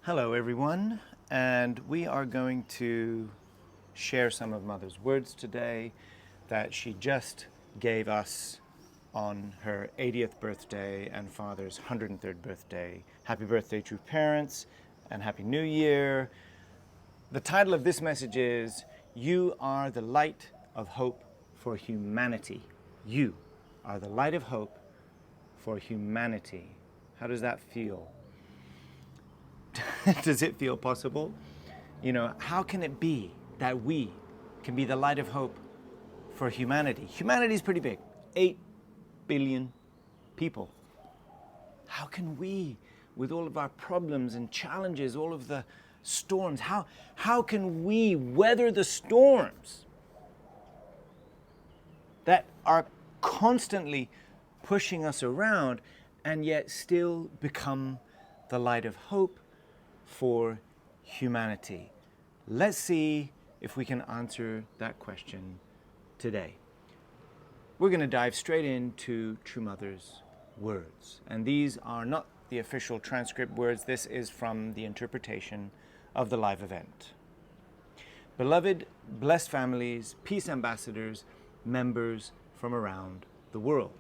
Hello everyone, and we are going to share some of Mother's words today that she just gave us on her 80th birthday and Father's 103rd birthday. Happy birthday, true parents, and Happy New Year. The title of this message is, You are the light of hope for humanity. You are the light of hope for humanity. How does that feel? Does it feel possible? You know, how can it be that we can be the light of hope for humanity? Humanity is pretty big, 8 billion people. How can we, with all of our problems and challenges, all of the storms, how can we weather the storms that are constantly pushing us around and yet still become the light of hope for humanity? Let's see if we can answer that question today. We're going to dive straight into True Mother's words. And these are not the official transcript words. This is from the interpretation of the live event. Beloved, blessed families, peace ambassadors, members from around the world.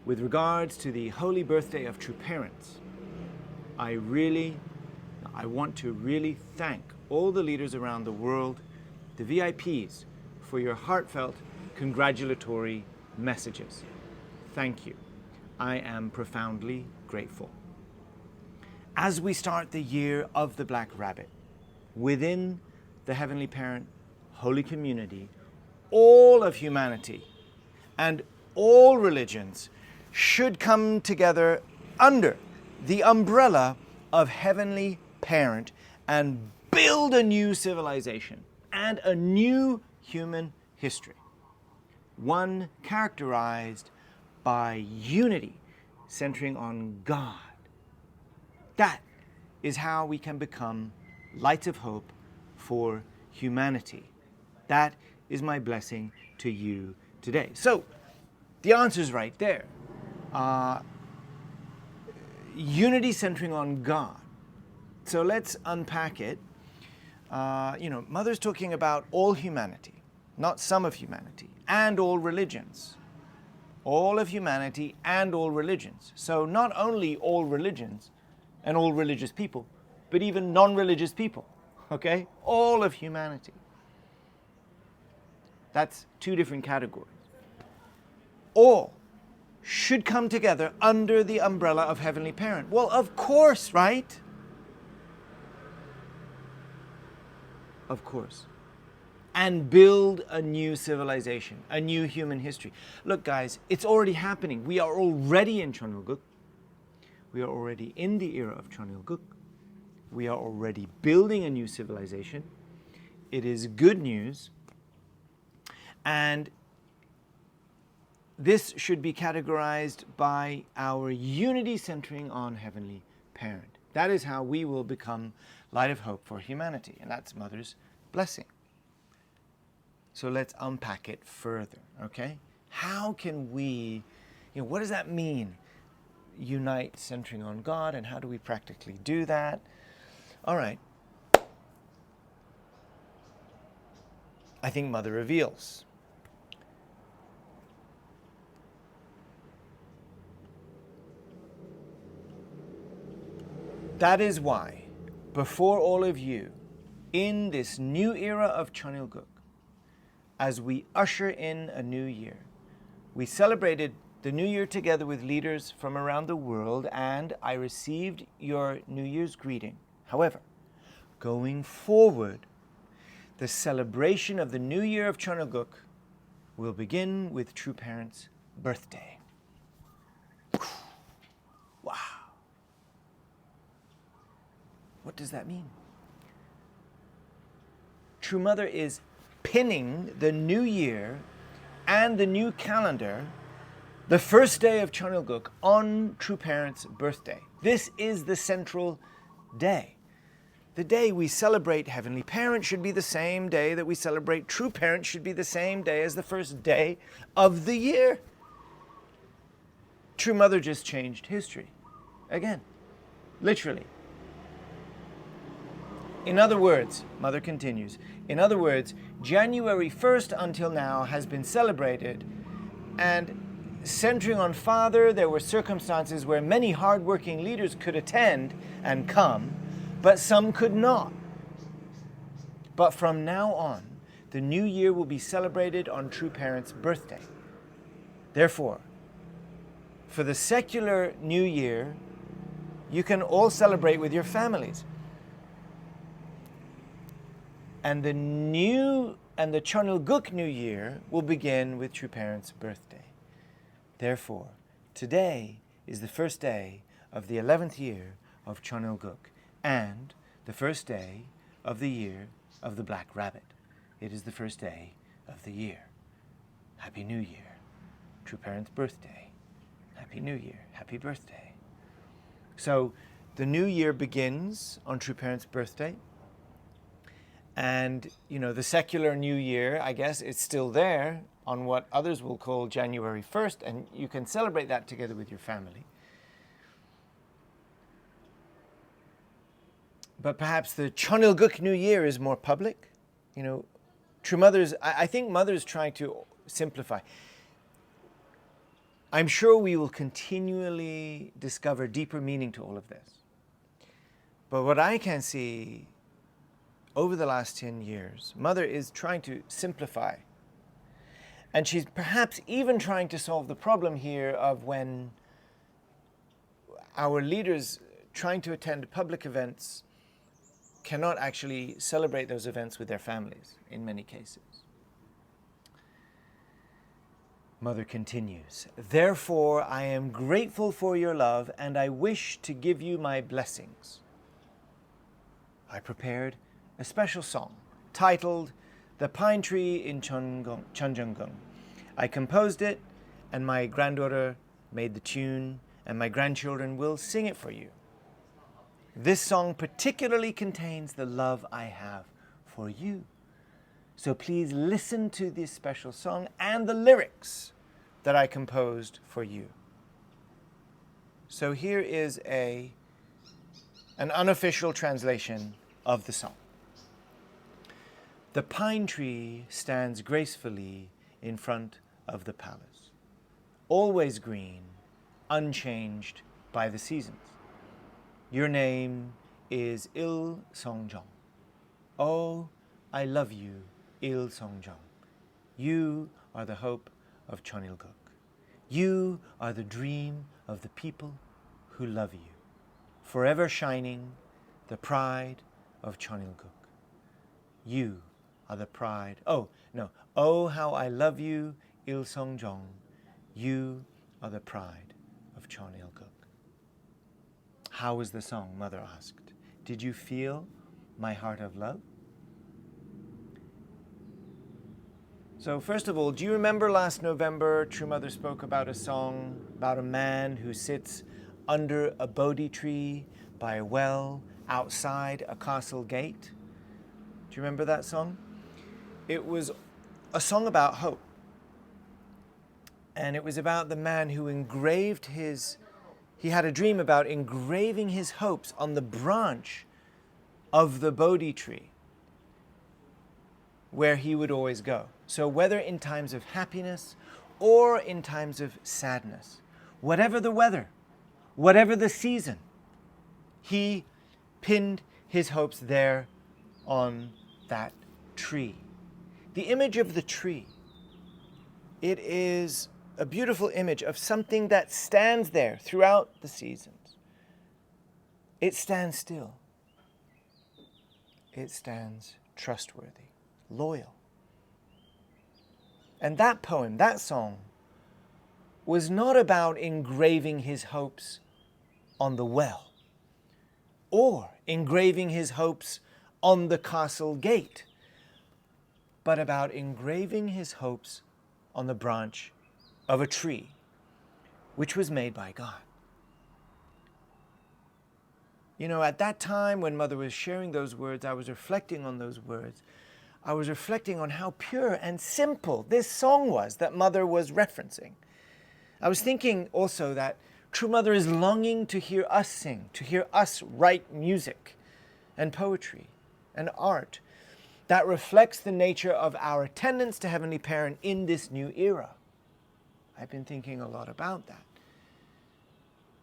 With regards to the holy birthday of true parents, I want to really thank all the leaders around the world, the VIPs, for your heartfelt congratulatory messages. Thank you. I am profoundly grateful. As we start the year of the Black Rabbit, within the Heavenly Parent Holy Community, all of humanity and all religions should come together under the umbrella of Heavenly Parent and build a new civilization and a new human history. One characterized by unity, centering on God. That is how we can become lights of hope for humanity. That is my blessing to you today. So, the answer is right there. Unity centering on God. So let's unpack it. Mother's talking about all humanity, not some of humanity, and all religions. All of humanity and all religions. So not only all religions and all religious people, but even non-religious people, okay? All of humanity. That's two different categories. All should come together under the umbrella of Heavenly Parent. Well, of course, right? Of course. And build a new civilization, a new human history. Look, guys, it's already happening. We are already in Cheonilguk. We are already in the era of Cheonilguk. We are already building a new civilization. It is good news. And this should be categorized by our unity centering on Heavenly Parent. That is how we will become light of hope for humanity. And that's Mother's blessing. So let's unpack it further, okay? How can we, what does that mean? Unite centering on God, and how do we practically do that? All right. I think Mother reveals. That is why, before all of you, in this new era of Cheonilguk, as we usher in a new year, we celebrated the new year together with leaders from around the world, and I received your New Year's greeting. However, going forward, the celebration of the new year of Cheonilguk will begin with True Parent's birthday. Wow. What does that mean? True Mother is pinning the new year and the new calendar, the first day of Cheonilguk, on True Parent's birthday. This is the central day. The day we celebrate Heavenly Parent should be the same day that we celebrate True Parent, should be the same day as the first day of the year. True Mother just changed history. Again, literally. In other words, Mother continues, in other words, January 1st until now has been celebrated, and centering on Father, there were circumstances where many hardworking leaders could attend and come, but some could not. But from now on, the new year will be celebrated on True Parents' birthday. Therefore, for the secular New Year, you can all celebrate with your families. And the Chonilguk New Year will begin with True Parents' birthday. Therefore, today is the first day of the 11th year of Chonilguk and the first day of the year of the Black Rabbit. It is the first day of the year. Happy New Year. True Parents' birthday. Happy New Year. Happy birthday. So the new year begins on True Parents' birthday. And, the secular New Year, I guess, it's still there on what others will call January 1st, and you can celebrate that together with your family. But perhaps the Chonilguk New Year is more public. True mothers, I think mothers try to simplify. I'm sure we will continually discover deeper meaning to all of this. But what I can see over the last 10 years, Mother is trying to simplify. And she's perhaps even trying to solve the problem here of when our leaders trying to attend public events cannot actually celebrate those events with their families in many cases. Mother continues, therefore I am grateful for your love and I wish to give you my blessings. I prepared a special song titled The Pine Tree in Chunjunggung. I composed it and my granddaughter made the tune and my grandchildren will sing it for you. This song particularly contains the love I have for you. So please listen to this special song and the lyrics that I composed for you. So here is an unofficial translation of the song. The pine tree stands gracefully in front of the palace, always green, unchanged by the seasons. Your name is Il Songjong. Oh, I love you, Il Songjong. You are the hope of Chonilguk. You are the dream of the people who love you, forever shining, the pride of Chonilguk. You are the pride. Oh, how I love you, Il Songjong. You are the pride of Chonilguk. How was the song? Mother asked. Did you feel my heart of love? So first of all, do you remember last November, True Mother spoke about a song about a man who sits under a Bodhi tree by a well outside a castle gate? Do you remember that song? It was a song about hope. And it was about the man who he had a dream about engraving his hopes on the branch of the Bodhi tree where he would always go. So whether in times of happiness or in times of sadness, whatever the weather, whatever the season, he pinned his hopes there on that tree. The image of the tree, it is a beautiful image of something that stands there throughout the seasons. It stands still. It stands trustworthy, loyal. And that poem, that song, was not about engraving his hopes on the well or engraving his hopes on the castle gate, but about engraving his hopes on the branch of a tree, which was made by God. At that time when Mother was sharing those words, I was reflecting on those words. I was reflecting on how pure and simple this song was that Mother was referencing. I was thinking also that True Mother is longing to hear us sing, to hear us write music and poetry. and art that reflects the nature of our attendance to Heavenly Parent in this new era. I've been thinking a lot about that.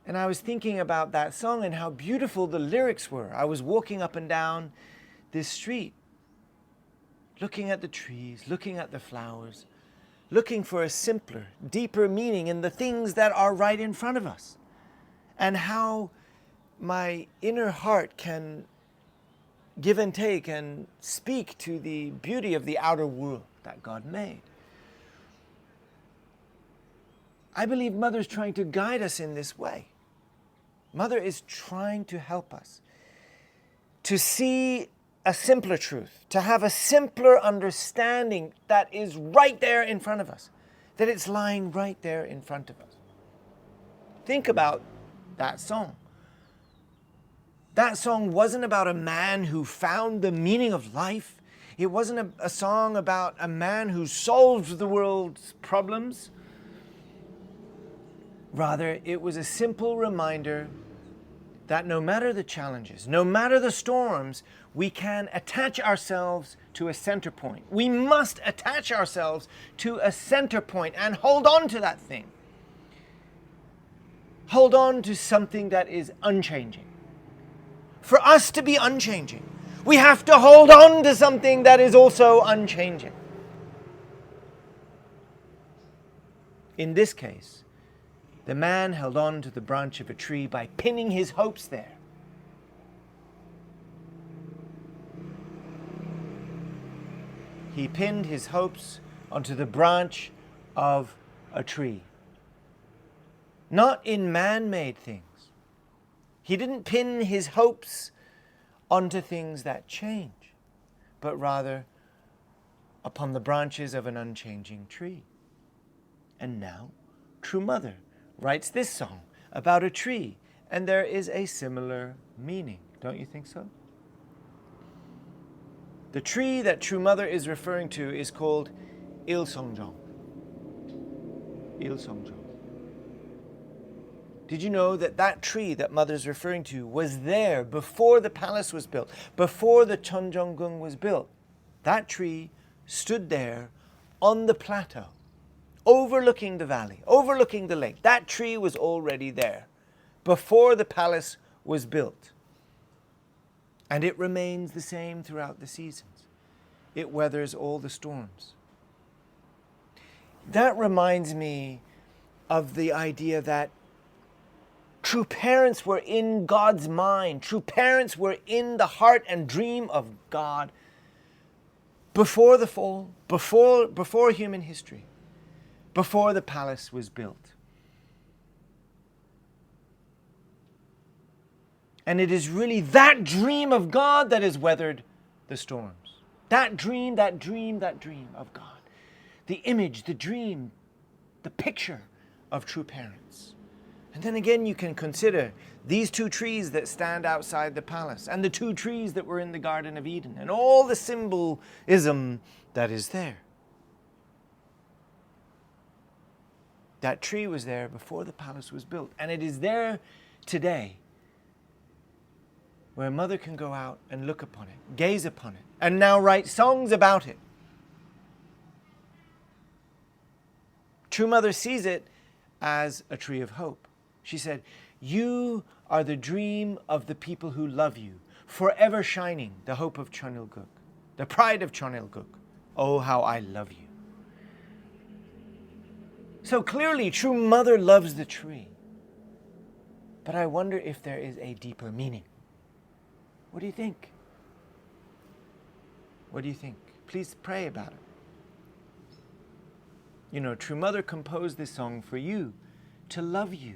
And I was thinking about that song and how beautiful the lyrics were. I was walking up and down this street, looking at the trees, looking at the flowers, looking for a simpler, deeper meaning in the things that are right in front of us, and how my inner heart can give and take and speak to the beauty of the outer world that God made. I believe Mother's trying to guide us in this way. Mother is trying to help us to see a simpler truth, to have a simpler understanding that is right there in front of us, that it's lying right there in front of us. Think about that song. That song wasn't about a man who found the meaning of life. It wasn't a song about a man who solved the world's problems. Rather, it was a simple reminder that no matter the challenges, no matter the storms, we can attach ourselves to a center point. We must attach ourselves to a center point and hold on to that thing. Hold on to something that is unchanging. For us to be unchanging, we have to hold on to something that is also unchanging. In this case, the man held on to the branch of a tree by pinning his hopes there. He pinned his hopes onto the branch of a tree. Not in man-made things. He didn't pin his hopes onto things that change, but rather upon the branches of an unchanging tree. And now, True Mother writes this song about a tree, and there is a similar meaning. Don't you think so? The tree that True Mother is referring to is called Ilsongjong. Ilsongjong. Did you know that that tree that Mother's referring to was there before the palace was built, before the Cheonjeonggung was built? That tree stood there on the plateau, overlooking the valley, overlooking the lake. That tree was already there before the palace was built. And it remains the same throughout the seasons. It weathers all the storms. That reminds me of the idea that true parents were in God's mind. True parents were in the heart and dream of God before the fall, before human history, before the palace was built. And it is really that dream of God that has weathered the storms. That dream of God. The image, the dream, the picture of true parents. And then again, you can consider these two trees that stand outside the palace and the two trees that were in the Garden of Eden and all the symbolism that is there. That tree was there before the palace was built, and it is there today, where Mother can go out and look upon it, gaze upon it, and now write songs about it. True Mother sees it as a tree of hope. She said, "You are the dream of the people who love you, forever shining, the hope of Cheonilguk, the pride of Cheonilguk. Oh, how I love you." So clearly, True Mother loves the tree. But I wonder if there is a deeper meaning. What do you think? What do you think? Please pray about it. You know, True Mother composed this song for you, to love you,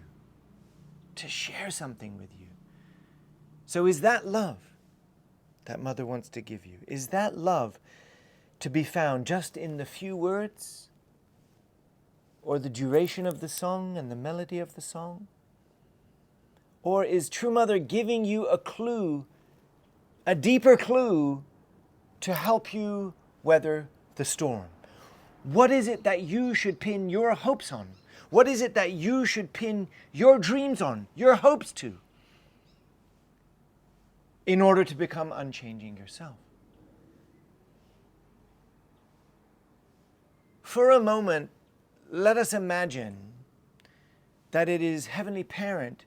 to share something with you. So is that love that Mother wants to give you? Is that love to be found just in the few words, or the duration of the song and the melody of the song? Or is True Mother giving you a clue, a deeper clue, to help you weather the storm? What is it that you should pin your hopes on? What is it that you should pin your dreams on, your hopes to, in order to become unchanging yourself? for a moment, let us imagine that it is Heavenly Parent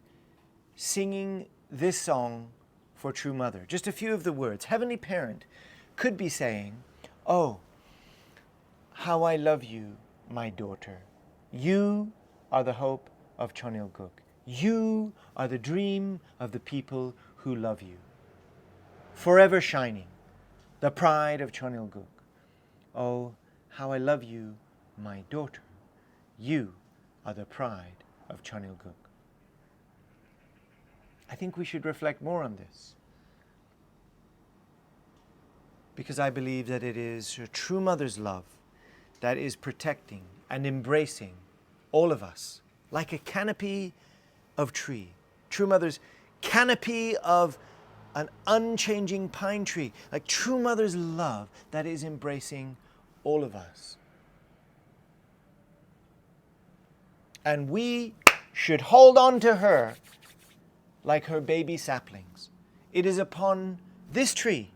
singing this song for True Mother. Just a few of the words. Heavenly Parent could be saying, "Oh, how I love you, my daughter. You are the hope of Cheonilguk. You are the dream of the people who love you. Forever shining, the pride of Cheonilguk. Oh, how I love you, my daughter. You are the pride of Cheonilguk." I think we should reflect more on this, because I believe that it is a true mother's love that is protecting and embracing all of us like a canopy of tree. True mother's canopy of an unchanging pine tree, like true mother's love that is embracing all of us. And we should hold on to her like her baby saplings. It is upon this tree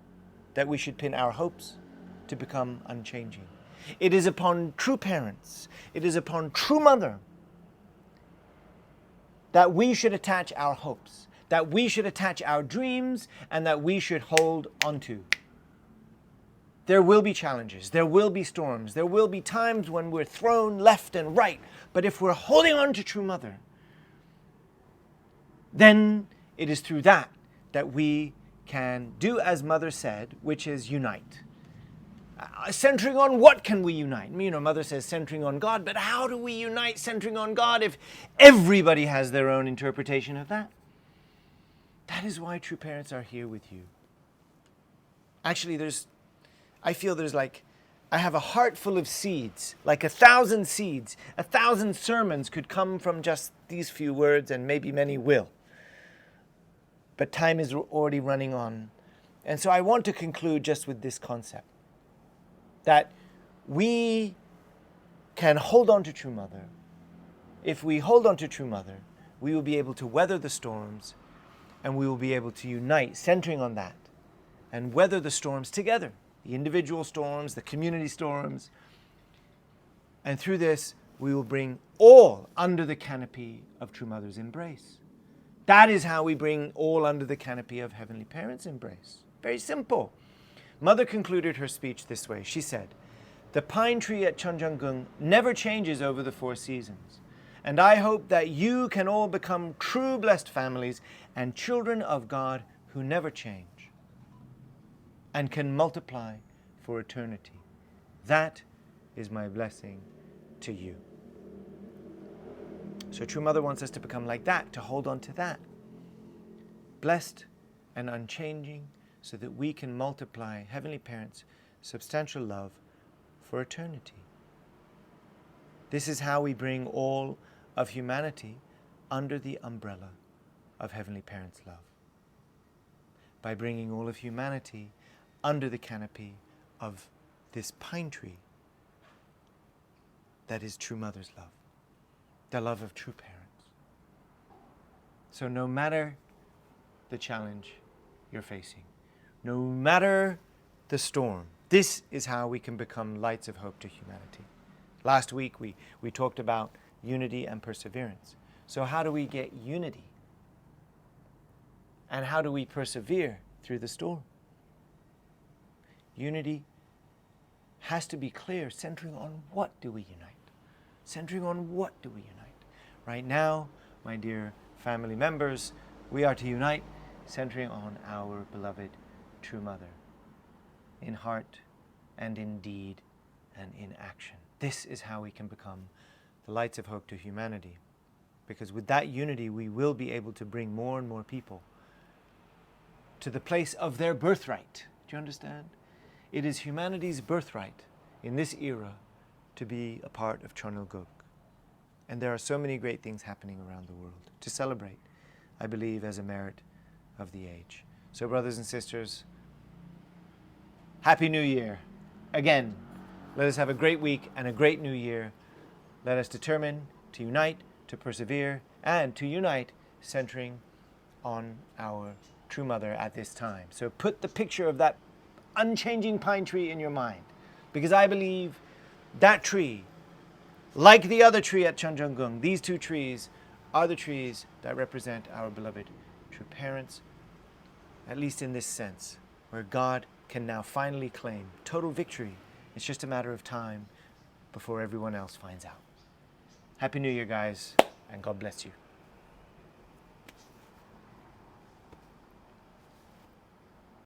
that we should pin our hopes to become unchanging. It is upon true parents, it is upon true mother that we should attach our hopes, that we should attach our dreams, and that we should hold onto. There will be challenges, there will be storms, there will be times when we're thrown left and right, but if we're holding on to true mother, then it is through that that we can do as mother said, which is unite. Centering on what can we unite? Mother says centering on God, but how do we unite centering on God if everybody has their own interpretation of that? That is why true parents are here with you. Actually, I have a heart full of seeds, like 1,000 seeds. 1,000 sermons could come from just these few words, and maybe many will. But time is already running on. And so I want to conclude just with this concept, that we can hold on to true mother. If we hold on to true mother, we will be able to weather the storms, and we will be able to unite, centering on that, and weather the storms together, the individual storms, the community storms. And through this, we will bring all under the canopy of true mother's embrace. That is how we bring all under the canopy of Heavenly Parent's embrace. Very simple. Mother concluded her speech this way. She said, "The pine tree at Cheonjangung never changes over the 4 seasons. And I hope that you can all become true blessed families and children of God who never change and can multiply for eternity. That is my blessing to you." So True Mother wants us to become like that, to hold on to that. Blessed and unchanging, so that we can multiply Heavenly Parent's substantial love for eternity. This is how we bring all of humanity under the umbrella of Heavenly Parent's love. By bringing all of humanity under the canopy of this pine tree that is True Mother's love, the love of true parents. So no matter the challenge you're facing, no matter the storm, this is how we can become lights of hope to humanity. Last week we talked about unity and perseverance. So how do we get unity? And how do we persevere through the storm? Unity has to be clear, centering on what do we unite? Centering on what do we unite? Right now, my dear family members, we are to unite centering on our beloved True Mother, in heart and in deed and in action. This is how we can become the lights of hope to humanity. Because with that unity, we will be able to bring more and more people to the place of their birthright. Do you understand? It is humanity's birthright in this era to be a part of Cheonilguk. And there are so many great things happening around the world to celebrate, I believe, as a merit of the age. So brothers and sisters, Happy New Year. Again, let us have a great week and a great new year. Let us determine to unite, to persevere, and to unite centering on our True Mother at this time. So put the picture of that unchanging pine tree in your mind, because I believe that tree, like the other tree at Chanjangung, these two trees are the trees that represent our beloved true parents, at least in this sense, where God can now finally claim total victory. It's just a matter of time before everyone else finds out. Happy New Year, guys, and God bless you.